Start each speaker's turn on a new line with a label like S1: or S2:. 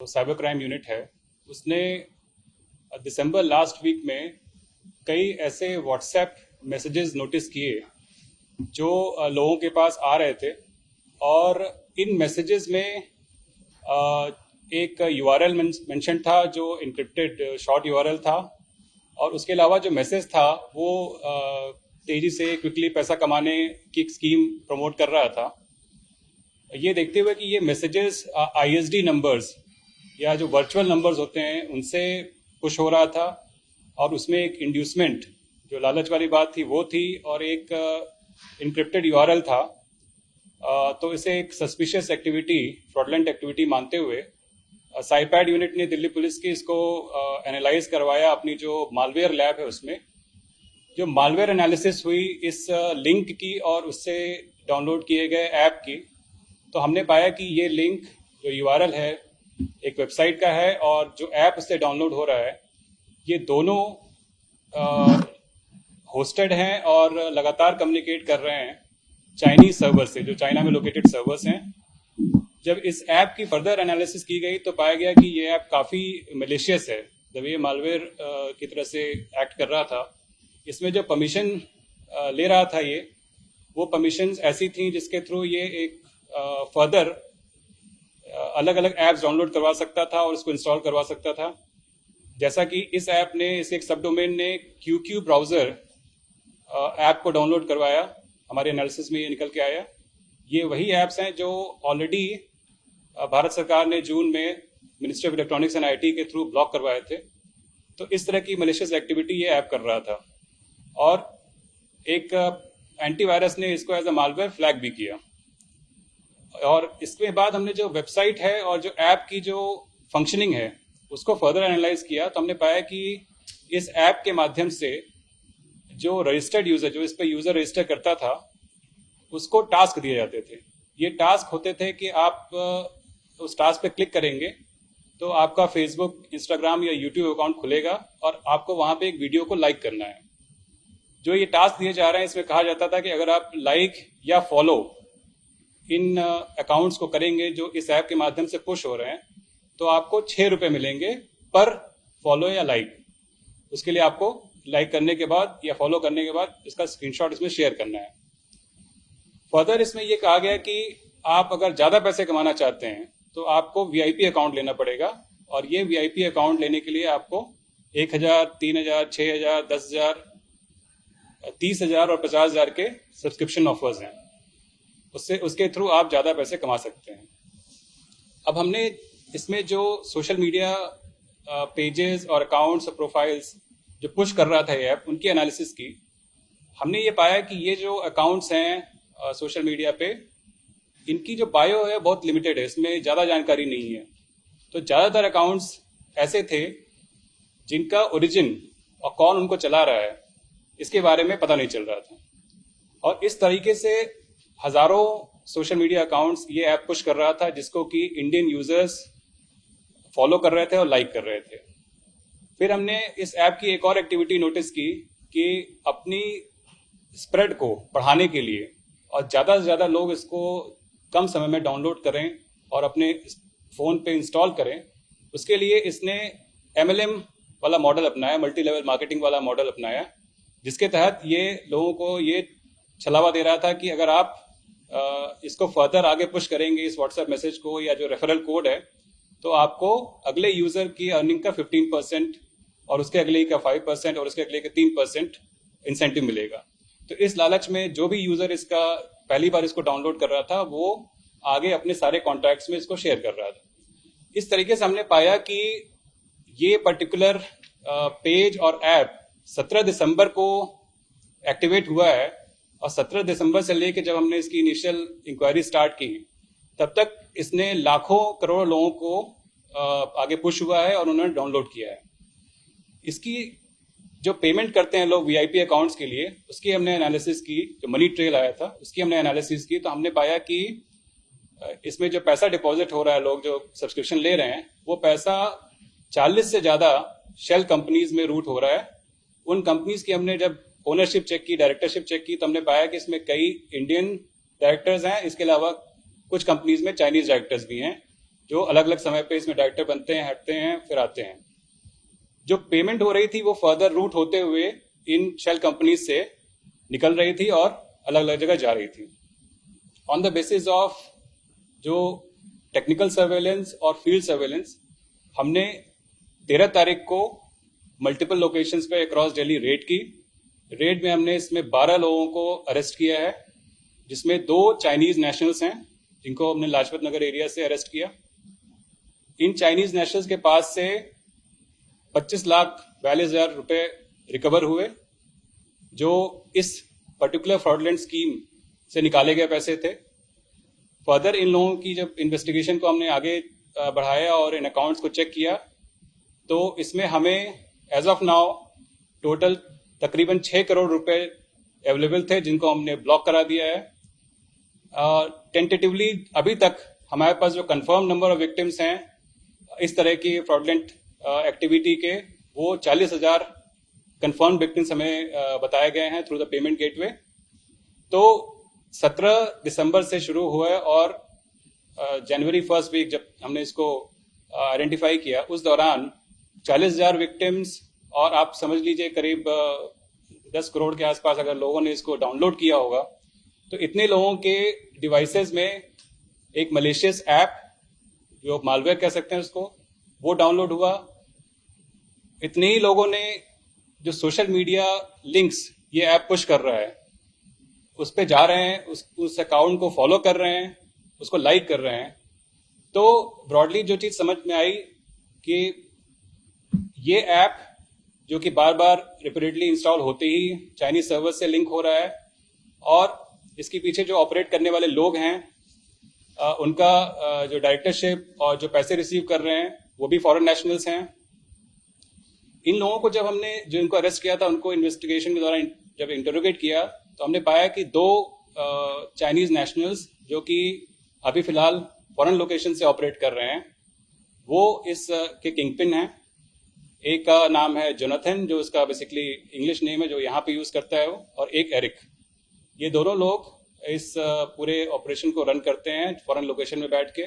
S1: जो cyber crime unit है उसने दिसंबर लास्ट वीक में कई ऐसे व्हाट्सएप मैसेजेस नोटिस किए जो लोगों के पास आ रहे थे। और इन मैसेजेस में अ, एक यूआरएल मेंशन था जो इनक्रिप्टेड शॉर्ट यूआरएल था। और उसके अलावा जो मैसेज था वो तेजी से क्विकली पैसा कमाने की एक स्कीम प्रमोट कर रहा था। ये देखते हुए कि ये मैसेजेस आईएसडी नंबर्स या जो वर्चुअल नंबर्स होते हैं उनसे पुश हो रहा था, और उसमें एक इंड्यूसमेंट जो लालच वाली बात थी वो थी, और एक इनक्रिप्टेड यूआरएल था। तो इसे एक सस्पिशियस एक्टिविटी, फ्रॉडलेंट एक्टिविटी मानते हुए साइपैड यूनिट ने दिल्ली पुलिस की इसको एनालाइज करवाया अपनी जो मालवेयर लैब है उसमें। जो मालवेयर एनालिसिस हुई इस लिंक की और उससे डाउनलोड किए गए ऐप की, तो हमने पाया कि ये लिंक जो यूआरएल है एक वेबसाइट का है, और जो ऐप उससे डाउनलोड हो रहा है ये दोनों होस्टेड हैं और लगातार कम्युनिकेट कर रहे हैं चाइनीज सर्वर से, जो चाइना में लोकेटेड सर्वर्स हैं। जब इस ऐप की फर्दर एनालिसिस की गई तो पाया गया कि ये ऐप काफ़ी मलेशियस है, जब ये मालवेयर की तरह से एक्ट कर रहा था। इसमें जो परमिशन ले रहा था ये, वो परमिशंस ऐसी थी जिसके थ्रू ये एक फर्दर अलग अलग ऐप्स डाउनलोड करवा सकता था और उसको इंस्टॉल करवा सकता था। जैसा कि इस ऐप ने, इस एक सब डोमेन ने QQ ब्राउज़र ऐप को डाउनलोड करवाया, हमारे एनालिसिस में ये निकल के आया। ये वही ऐप्स हैं जो ऑलरेडी भारत सरकार ने जून में ministry of electronics and IT के थ्रू ब्लॉक करवाए थे। तो इस तरह की मलेशियस एक्टिविटी ये ऐप कर रहा था, और एक एंटीवायरस ने इसको एज अ मालवेयर फ्लैग भी किया। और इसके बाद हमने जो वेबसाइट है और जो ऐप की जो फंक्शनिंग है उसको फर्दर एनालाइज किया, तो हमने पाया कि इस ऐप के माध्यम से जो रजिस्टर्ड यूजर, जो इस पर यूजर रजिस्टर करता था, उसको टास्क दिए जाते थे। ये टास्क होते थे कि आप उस टास्क पे क्लिक करेंगे तो आपका फेसबुक, इंस्टाग्राम या यूट्यूब अकाउंट खुलेगा और आपको वहां पे एक वीडियो को लाइक करना है। जो ये टास्क दिए जा रहे हैं इसमें कहा जाता था कि अगर आप लाइक या फॉलो इन अकाउंट्स को करेंगे जो इस ऐप के माध्यम से पुश हो रहे हैं, तो आपको 6 रुपए मिलेंगे पर फॉलो या लाइक। उसके लिए आपको लाइक करने के बाद या फॉलो करने के बाद इसका स्क्रीनशॉट इसमें शेयर करना है। फर्दर इसमें यह कहा गया कि आप अगर ज्यादा पैसे कमाना चाहते हैं तो आपको वीआईपी अकाउंट लेना पड़ेगा, और ये वीआईपी अकाउंट लेने के लिए आपको 1,000, 3,000, 6,000, 10,000, 30,000 और 50,000 के सब्सक्रिप्शन ऑफर्स हैं। उसके थ्रू आप ज्यादा पैसे कमा सकते हैं। अब हमने इसमें जो सोशल मीडिया पेजेस और अकाउंट्स और प्रोफाइल्स जो पुश कर रहा था ये ऐप, उनकी एनालिसिस की। हमने ये पाया कि ये जो अकाउंट्स हैं सोशल मीडिया पे, इनकी जो बायो है बहुत लिमिटेड है, इसमें ज़्यादा जानकारी नहीं है। तो ज़्यादातर अकाउंट्स ऐसे थे जिनका ओरिजिन और कौन उनको चला रहा है इसके बारे में पता नहीं चल रहा था। और इस तरीके से हज़ारों सोशल मीडिया अकाउंट्स ये ऐप पुश कर रहा था, जिसको कि इंडियन यूजर्स फॉलो कर रहे थे और लाइक कर रहे थे। फिर हमने इस ऐप की एक और एक्टिविटी नोटिस की कि अपनी स्प्रेड को बढ़ाने के लिए और ज़्यादा से ज़्यादा लोग इसको कम समय में डाउनलोड करें और अपने फ़ोन पे इंस्टॉल करें, उसके लिए इसने MLM वाला मॉडल अपनाया, मल्टी लेवल मार्केटिंग वाला मॉडल अपनाया, जिसके तहत ये लोगों को ये छलावा दे रहा था कि अगर आप इसको फर्दर आगे पुश करेंगे इस व्हाट्सएप मैसेज को या जो रेफरल कोड है, तो आपको अगले यूजर की अर्निंग का 15% और उसके अगले का 5% और उसके अगले का 3% इंसेंटिव मिलेगा। तो इस लालच में जो भी यूजर इसका पहली बार इसको डाउनलोड कर रहा था वो आगे अपने सारे कॉन्टैक्ट्स में इसको शेयर कर रहा था। इस तरीके से हमने पाया कि ये पर्टिकुलर पेज और ऐप 17 दिसंबर को एक्टिवेट हुआ है, और 17 दिसंबर से लेकर जब हमने इसकी इनिशियल इंक्वायरी स्टार्ट की तब तक इसने लाखों करोड़ों लोगों को आगे पुश हुआ है और उन्होंने डाउनलोड किया है। इसकी जो पेमेंट करते हैं लोग वीआईपी अकाउंट्स के लिए, उसकी हमने एनालिसिस की, जो मनी ट्रेल आया था उसकी हमने एनालिसिस की, तो हमने पाया कि इसमें जो पैसा डिपॉजिट हो रहा है, लोग जो सब्सक्रिप्शन ले रहे हैं, वो पैसा 40 से ज्यादा शेल कंपनीज में रूट हो रहा है। उन कंपनीज की हमने जब ओनरशिप चेक की, डायरेक्टरशिप चेक की, तो हमने पाया कि इसमें कई इंडियन डायरेक्टर्स हैं, इसके अलावा कुछ कंपनीज में चाइनीज डायरेक्टर्स भी हैं, जो अलग अलग समय पे इसमें डायरेक्टर बनते हैं, हटते हैं, फिर आते हैं। जो पेमेंट हो रही थी वो फर्दर रूट होते हुए इन शेल कंपनीज से निकल रही थी और अलग अलग जगह जा रही थी। ऑन द बेसिस ऑफ जो टेक्निकल सर्वेलेंस और फील्ड सर्वेलेंस, हमने 13 तारीख को मल्टीपल लोकेशंस पे अक्रॉस दिल्ली रेड की। रेड में हमने इसमें 12 लोगों को अरेस्ट किया है, जिसमें 2 चाइनीज नेशनल्स हैं जिनको हमने लाजपत नगर एरिया से अरेस्ट किया। इन चाइनीज नेशनल्स के पास से 25,42,000 रुपए रिकवर हुए, जो इस पर्टिकुलर फ्रॉडलेंट स्कीम से निकाले गए पैसे थे। फर्दर इन लोगों की जब इन्वेस्टिगेशन को हमने आगे बढ़ाया और इन अकाउंट्स को चेक किया, तो इसमें हमें एज ऑफ नाउ टोटल तकरीबन 6 करोड़ रुपए अवेलेबल थे, जिनको हमने ब्लॉक करा दिया है। टेंटेटिवली अभी तक हमारे पास जो कंफर्म नंबर ऑफ विक्टिम्स हैं इस तरह की फ्रॉडलेंट एक्टिविटी के, वो 40,000 कंफर्म विक्टिम्स हमें बताए गए हैं थ्रू द पेमेंट गेटवे। तो 17 दिसंबर से शुरू हुआ है और जनवरी फर्स्ट वीक जब हमने इसको आइडेंटिफाई किया, उस दौरान 40,000 विक्टिम्स और आप समझ लीजिए करीब 10 करोड़ के आसपास अगर लोगों ने इसको डाउनलोड किया होगा, तो इतने लोगों के डिवाइसेस में एक मलेशियस ऐप, जो मालवेयर कह सकते हैं उसको, वो डाउनलोड हुआ। इतने ही लोगों ने जो सोशल मीडिया लिंक्स ये ऐप पुश कर रहा है उस पे जा रहे हैं, उस अकाउंट को फॉलो कर रहे हैं, उसको लाइक कर रहे हैं। तो ब्रॉडली जो चीज समझ में आई कि ये ऐप जो कि बार बार रिपीटेडली इंस्टॉल होते ही चाइनीज सर्वर से लिंक हो रहा है, और इसके पीछे जो ऑपरेट करने वाले लोग हैं उनका जो डायरेक्टरशिप और जो पैसे रिसीव कर रहे हैं वो भी फॉरेन नेशनल्स हैं। इन लोगों को जब हमने जो इनको अरेस्ट किया था, उनको इन्वेस्टिगेशन के दौरान जब इंटरोगेट किया, तो हमने पाया कि 2 चाइनीज नेशनल्स जो कि अभी फिलहाल फॉरेन लोकेशन से ऑपरेट कर रहे हैं, वो इस के किंगपिन हैं। एक का नाम है जोनाथन, जो इसका बेसिकली इंग्लिश नेम है जो यहाँ पे यूज करता है वो, और एक एरिक। ये दोनों लोग इस पूरे ऑपरेशन को रन करते हैं फॉरेन लोकेशन में बैठ के।